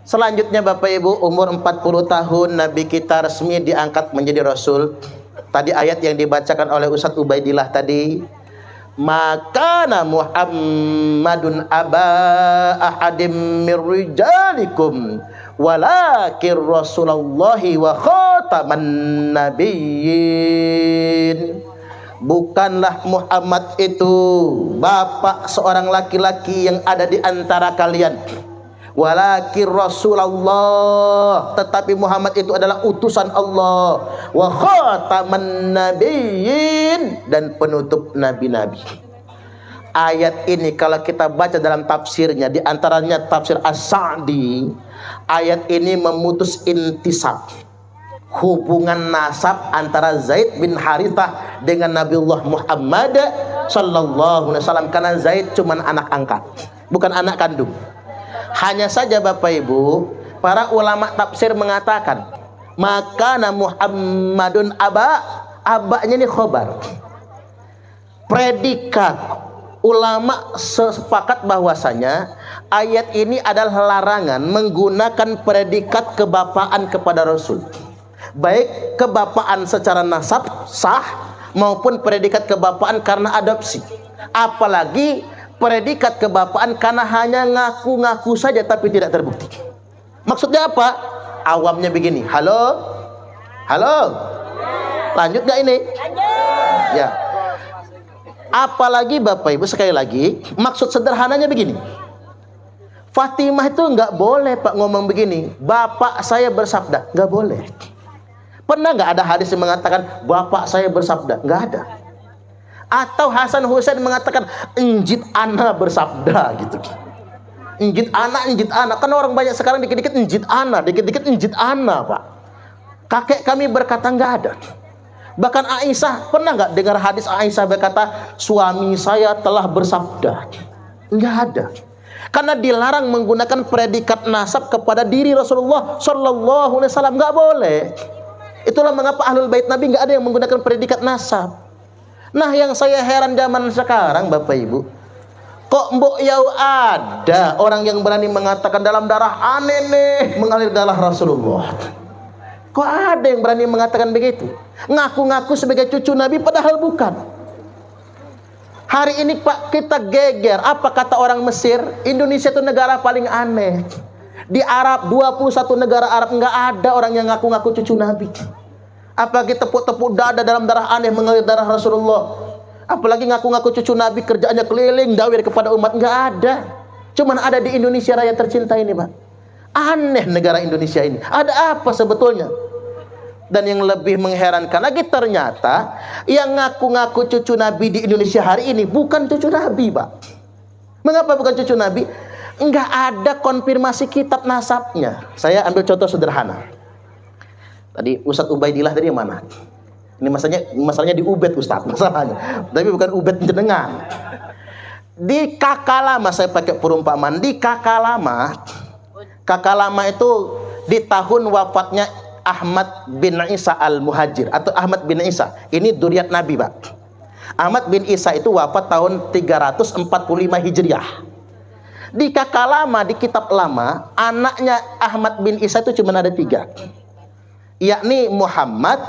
Selanjutnya Bapak Ibu, umur 40 tahun Nabi kita resmi diangkat menjadi Rasul. Tadi ayat yang dibacakan oleh Ustadz Ubaidillah tadi, makana Muhammadun aba ahadim mir rijalikum walakin Rasulullahi wa khataman nabiyyin. Bukanlah Muhammad itu bapak seorang laki-laki yang ada di antara kalian, walakin Rasulullah, tetapi Muhammad itu adalah utusan Allah, wa khataman nabiyyin, dan penutup nabi-nabi. Ayat ini kalau kita baca dalam tafsirnya, di antaranya tafsir As-Sa'di, ayat ini memutus intisab, hubungan nasab antara Zaid bin Harithah dengan Nabiullah Muhammad sallallahu alaihi wasallam, karena Zaid cuma anak angkat, bukan anak kandung. Hanya saja Bapak Ibu, para ulama tafsir mengatakan makana Muhammadun abanya ini khobar, predikat. Ulama sepakat bahwasanya ayat ini adalah larangan menggunakan predikat kebapaan kepada Rasul, baik kebapaan secara nasab sah maupun predikat kebapaan karena adopsi, apalagi predikat kebapaan karena hanya ngaku-ngaku saja tapi tidak terbukti. Maksudnya apa? Awamnya begini, halo, lanjut gak ini? Ya. Apalagi Bapak Ibu, sekali lagi, maksud sederhananya begini, Fatimah itu nggak boleh Pak ngomong begini, bapak saya bersabda, nggak boleh. Pernah nggak ada hadis yang mengatakan bapak saya bersabda? Nggak ada. Atau Hasan Husain mengatakan enjit ana bersabda gitu. Enjit ana. Kan orang banyak sekarang dikit-dikit enjit ana, Pak. Kakek kami berkata nggak ada. Bahkan Aisyah, pernah nggak dengar hadis Aisyah berkata suami saya telah bersabda? Nggak ada. Karena dilarang menggunakan predikat nasab kepada diri Rasulullah Sallallahu Alaihi Wasallam, nggak boleh. Itulah mengapa Ahlul Bait Nabi nggak ada yang menggunakan predikat nasab. Nah, yang saya heran zaman sekarang Bapak Ibu, kok mbok yau ada orang yang berani mengatakan dalam darah aneh nih mengalir darah Rasulullah. Kok ada yang berani mengatakan begitu? Ngaku-ngaku sebagai cucu Nabi padahal bukan. Hari ini Pak, kita geger. Apa kata orang Mesir? Indonesia itu negara paling aneh. Di Arab, 21 negara Arab nggak ada orang yang ngaku-ngaku cucu Nabi. Apalagi tepuk-tepuk dada dalam darah aneh mengalir darah Rasulullah. Apalagi ngaku-ngaku cucu Nabi, kerjaannya keliling dawir kepada umat, nggak ada. Cuman ada di Indonesia raya tercinta ini, Pak. Aneh negara Indonesia ini. Ada apa sebetulnya? Dan yang lebih mengherankan lagi, ternyata yang ngaku-ngaku cucu Nabi di Indonesia hari ini bukan cucu Nabi, Pak. Mengapa bukan cucu Nabi? Enggak ada konfirmasi kitab nasabnya. Saya ambil contoh sederhana. Tadi Ustadz Ubaidillah tadi yang mana? Ini masalahnya di Ubed Ustadz masalahnya. Tapi bukan Ubed jenengan. Di Kakalama, saya pakai perumpamaan. Di Kakalama itu di tahun wafatnya Ahmad bin Isa al-Muhajir atau Ahmad bin Isa. Ini dzurriyyat Nabi, Pak. Ahmad bin Isa itu wafat tahun 345 Hijriah. Di Kakalama, di kitab lama, anaknya Ahmad bin Isa itu cuma ada 3, yakni Muhammad,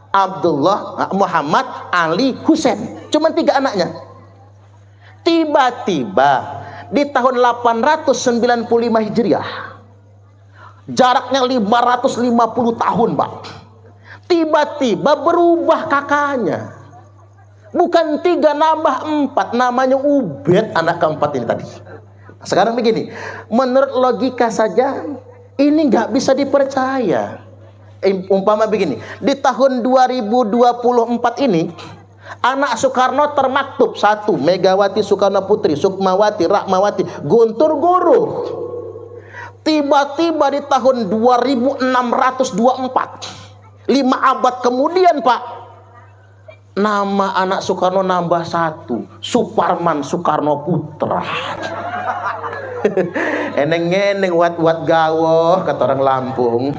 Abdullah, Muhammad, Ali, Husain. Cuma 3 anaknya. Tiba-tiba di tahun 895 Hijriah, jaraknya 550 tahun, Pak, tiba-tiba berubah kakaknya. Bukan 3 nambah 4, namanya Ubed, anak keempat ini tadi. Sekarang begini, menurut logika saja ini nggak bisa dipercaya. Umpama begini, di tahun 2024 ini anak Soekarno termaktub 1 Megawati Soekarno Putri, Sukmawati, Rahmawati, Guntur Guru. Tiba-tiba di tahun 2624, 5 abad kemudian, Pak, nama anak Soekarno nambah 1, Suparman Soekarno Putra. Eneng-eneng wat-wat gawoh kata orang Lampung.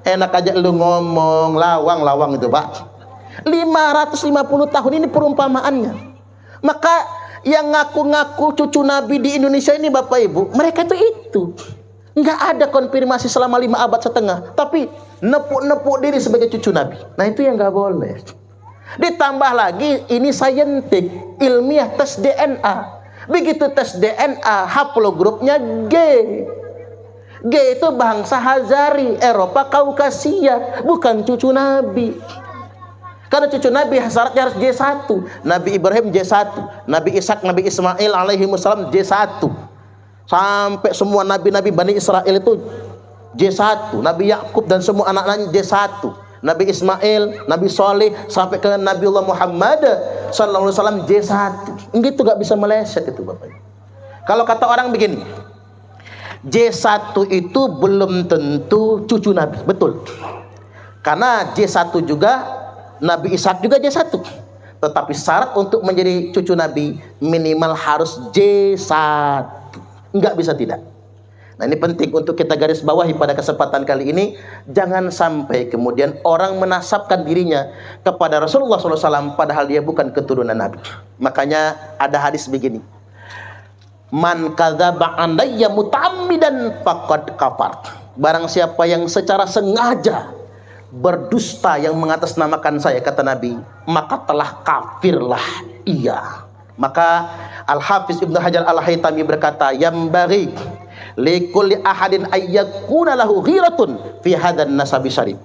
Enak aja lu ngomong lawang-lawang itu, Pak. 550 tahun ini perumpamaannya. Maka yang ngaku-ngaku cucu Nabi di Indonesia ini Bapak Ibu, mereka itu Nggak ada konfirmasi selama 5 abad setengah, tapi nepuk-nepuk diri sebagai cucu Nabi. Nah itu yang nggak boleh. Ditambah lagi ini saintik, ilmiah, tes DNA. Begitu tes DNA, haplogrupnya G. G itu bangsa Hazari, Eropa Kaukasia, bukan cucu Nabi. Karena cucu Nabi syaratnya harus J1. Nabi Ibrahim J1, Nabi Ishak, Nabi Ismail alaihi wassalam J1. Sampai semua nabi-nabi Bani Israel itu J1. Nabi Yakub dan semua anak-anaknya J1. Nabi Ismail, Nabi Soleh, sampai ke Nabiullah Muhammad sallallahu alaihi wasallam J1. Gitu gak bisa meleset itu Bapak. Kalau kata orang begini, J1 itu belum tentu cucu Nabi. Betul. Karena J1 juga Nabi Ishak juga J1. Tetapi syarat untuk menjadi cucu Nabi minimal harus J1. Enggak bisa tidak. Nah ini penting untuk kita garis bawahi pada kesempatan kali ini. Jangan sampai kemudian orang menasabkan dirinya kepada Rasulullah SAW padahal dia bukan keturunan Nabi. Makanya ada hadis begini, man kadzaba alayya muta'ammidan faqad kafar. Barang siapa yang secara sengaja berdusta yang mengatasnamakan saya, kata Nabi, maka telah kafirlah ia. Maka Al-Hafiz Ibnu Hajar Al-Haytami berkata, yambaghi likulli ahadin ayyakuna lahu ghiratun fi hadan nasabi syarif.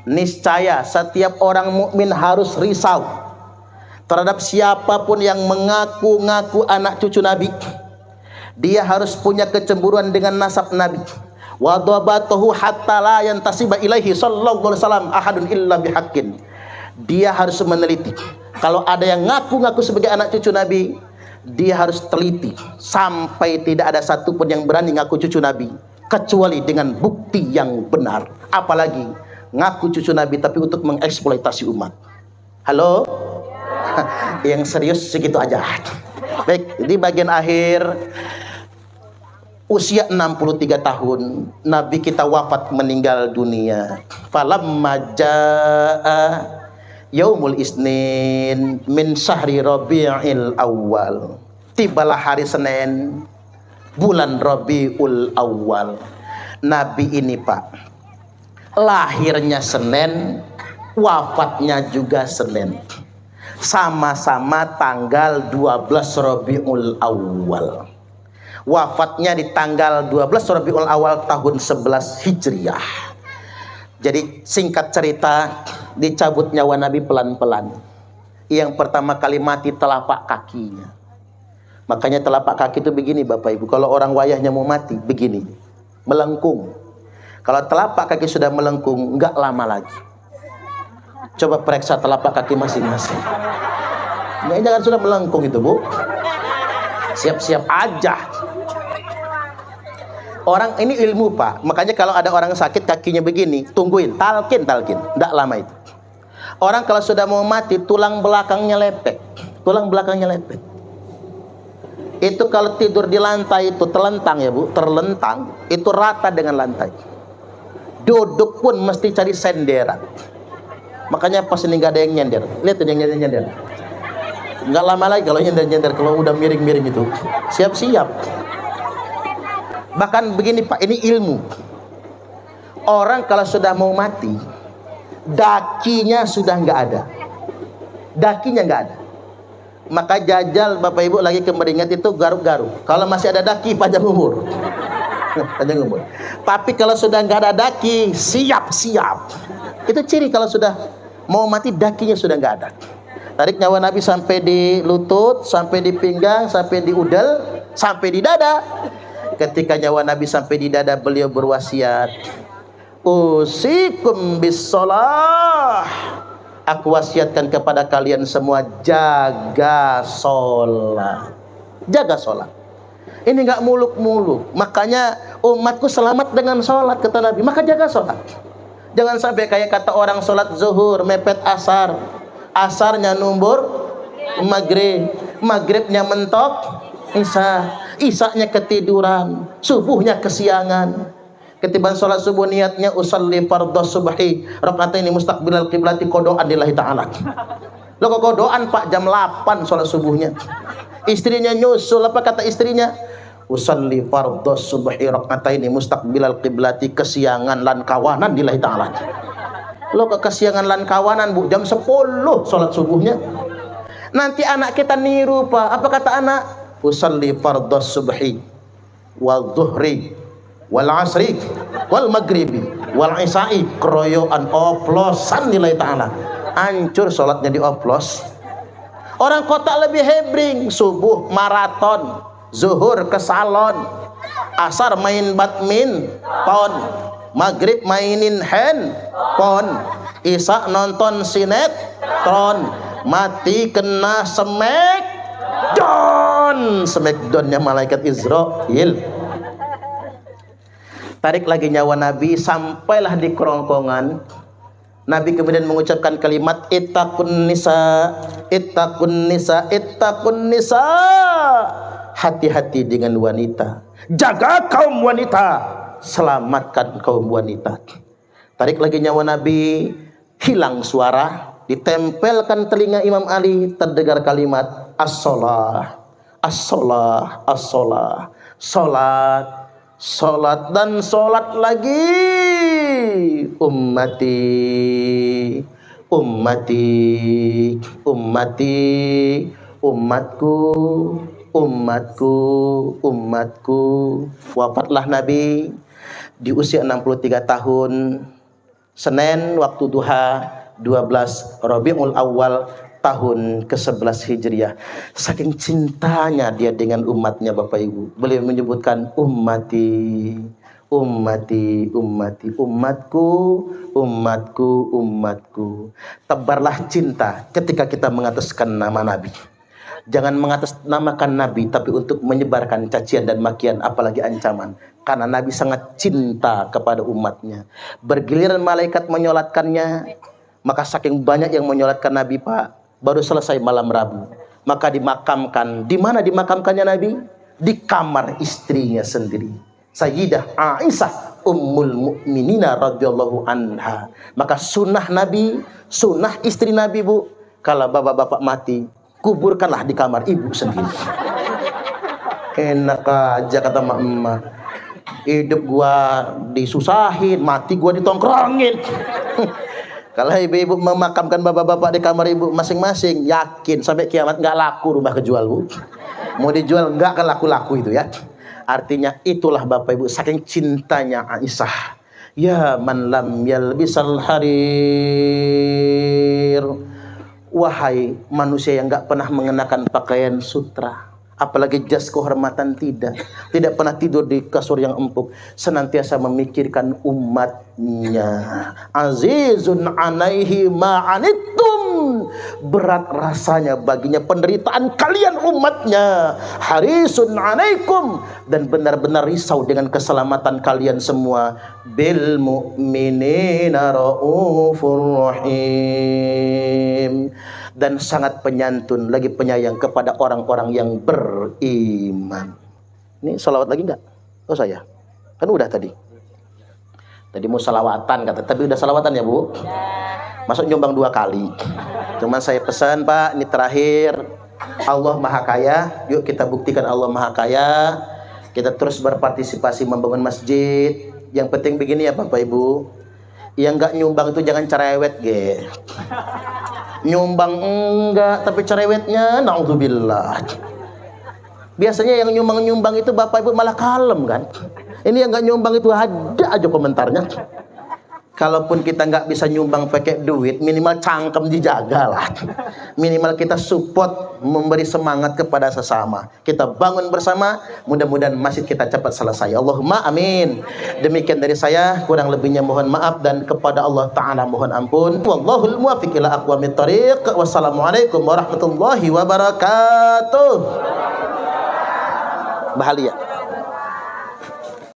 Niscaya setiap orang mukmin harus risau terhadap siapapun yang mengaku-ngaku anak cucu Nabi. Dia harus punya kecemburuan dengan nasab Nabi. Wa dhabatahu hatta la yantasiba ilaihi sallallahu alaihi wasallam ahadun illa bihaqqin. Dia harus meneliti. Kalau ada yang ngaku-ngaku sebagai anak cucu Nabi, dia harus teliti sampai tidak ada satupun yang berani ngaku cucu Nabi kecuali dengan bukti yang benar. Apalagi ngaku cucu Nabi tapi untuk mengeksploitasi umat. Halo? Yang serius segitu aja. Baik, di bagian akhir usia 63 tahun Nabi kita wafat, meninggal dunia. Falamma jaa Yaumul Isnin min syahri Rabiul Awal. Tibalah hari Senin bulan Rabiul Awal. Nabi ini Pak, lahirnya Senin, wafatnya juga Senin. Sama-sama tanggal 12 Rabiul Awal. Wafatnya di tanggal 12 Rabiul Awal tahun 11 Hijriah. Jadi singkat cerita, dicabut nyawa Nabi pelan-pelan. Yang pertama kali mati telapak kakinya. Makanya telapak kaki itu begini Bapak Ibu. Kalau orang wayahnya mau mati begini, melengkung. Kalau telapak kaki sudah melengkung, enggak lama lagi. Coba periksa telapak kaki masing-masing. Nah, jangan sudah melengkung itu Bu. Siap-siap aja. Orang ini ilmu Pak. Makanya kalau ada orang sakit kakinya begini, tungguin, talkin. Tidak lama itu. Orang kalau sudah mau mati, tulang belakangnya lepek. Itu kalau tidur di lantai itu terlentang ya Bu, terlentang. Itu rata dengan lantai. Duduk pun mesti cari senderan. Makanya pas ini nggak ada yang nyender. Lihat tuh yang nyender. Nggak lama lagi kalau nyender. Kalau udah miring-miring itu, siap-siap. Bahkan begini Pak, ini ilmu. Orang kalau sudah mau mati, dakinya sudah nggak ada. Maka jajal Bapak Ibu lagi kemeringat itu garuk-garuk. Kalau masih ada daki panjang umur. Tapi kalau sudah nggak ada daki, siap-siap. Itu ciri kalau sudah mau mati, dakinya sudah nggak ada. Tarik nyawa Nabi sampai di lutut, sampai di pinggang, sampai di udel, sampai di dada. Ketika nyawa Nabi sampai di dada, beliau berwasiat, usikum bis-shalah. Aku wasiatkan kepada kalian semua, jaga sholat. Ini nggak muluk-muluk. Makanya umatku selamat dengan sholat, kata Nabi. Maka jaga sholat. Jangan sampai kayak kata orang sholat zuhur mepet asar, asarnya numbur maghrib, maghribnya mentok isanya ketiduran, subuhnya kesiangan. Ketiban sholat subuh niatnya usalli fardhos subhi rakaataini mustaqbilal qiblati, kodoan lillahi ta'ala. Lo kok kodoan Pak jam 8 sholat subuhnya. Istrinya nyusul, apa kata istrinya? usalli fardhos subhi rakataini mustaqbilal qiblati, kesiangan lan kawanan lillahi ta'ala. Lo ke kesiangan lan kawanan Bu, jam 10 sholat subuhnya. Nanti anak kita niru Pak, apa kata anak? Usalli fardhos subhi wal dhuhri wal asri wal maghribi wal isai, keroyokan oplosan lillahi ta'ala. Hancur sholatnya dioplos. Orang kota lebih hebring, subuh maraton, zuhur ke salon, asar main badminton, maghrib mainin handphone, isya nonton sinetron, mati kena smackdownnya malaikat Israel. Tarik lagi nyawa Nabi, sampailah di kerongkongan. Nabi kemudian mengucapkan kalimat ittaqun nisa, ittaqun nisa, ittaqun nisa. Hati-hati dengan wanita. Jaga kaum wanita, selamatkan kaum wanita. Tarik lagi nyawa Nabi, hilang suara, ditempelkan telinga Imam Ali, terdengar kalimat as-shalah, as-shalah, as-shalah. Salat, salat dan salat lagi. Ummati, ummati, ummati, umatku, umatku, umatku. Wafatlah Nabi di usia 63 tahun, Senin waktu duha 12 Rabiul Awal tahun ke-11 Hijriah. Saking cintanya dia dengan umatnya Bapak Ibu, beliau menyebutkan ummati, ummati, ummati, umatku, umatku, umatku. Tebarlah cinta ketika kita mengataskan nama Nabi. Jangan mengatasnamakan Nabi tapi untuk menyebarkan cacian dan makian, apalagi ancaman. Karena Nabi sangat cinta kepada umatnya. Bergiliran malaikat menyolatkannya, maka saking banyak yang menyolatkan Nabi Pak, baru selesai malam Rabu, maka dimakamkan. Di mana dimakamkannya Nabi? Di kamar istrinya sendiri, Sayyidah Aisyah Ummul Mukminina radhiyallahu anha. Maka sunnah Nabi, sunnah istri Nabi Bu, kalau bapak-bapak mati, kuburkanlah di kamar ibu sendiri. Enak aja kata mak emak. Hidup gua disusahin, mati gua ditongkrongin. Kalau ibu-ibu memakamkan bapak-bapak di kamar ibu masing-masing, yakin sampai kiamat nggak laku rumah kejual Bu. Mau dijual nggak akan laku-laku itu ya. Artinya itulah Bapak Ibu saking cintanya Aisyah. Ya man lam yalbisal harir. Wahai manusia yang nggak pernah mengenakan pakaian sutra, apalagi jas kehormatan, tidak pernah tidur di kasur yang empuk, senantiasa memikirkan umatnya. Azizun alaihi ma'anittum, berat rasanya baginya penderitaan kalian umatnya. Harisun alaikum, dan benar-benar risau dengan keselamatan kalian semua. Bil mu'minina raufur rahim, dan sangat penyantun lagi penyayang kepada orang-orang yang beriman. Ini salawat lagi enggak? Oh saya, kan udah tadi. Tadi mau salawatan kata, tapi udah salawatan ya Bu? Masuk nyumbang 2 kali. Cuman saya pesan Pak, ini terakhir. Allah Maha Kaya, yuk kita buktikan Allah Maha Kaya. Kita terus berpartisipasi membangun masjid. Yang penting begini ya Bapak Ibu, yang enggak nyumbang itu jangan cerewet ge. Nyumbang enggak, tapi cerewetnya naudzubillah. Biasanya yang nyumbang itu Bapak Ibu malah kalem kan. Ini yang enggak nyumbang itu ada aja komentarnya. Kalaupun kita nggak bisa nyumbang pakai duit, minimal cangkem dijaga lah. Minimal kita support, memberi semangat kepada sesama. Kita bangun bersama, mudah-mudahan masjid kita cepat selesai. Allahumma amin. Demikian dari saya, kurang lebihnya mohon maaf dan kepada Allah Ta'ala mohon ampun. Wallahul muwaffiq ila aqwamit thariq. Wassalamualaikum warahmatullahi wabarakatuh. Bahagia.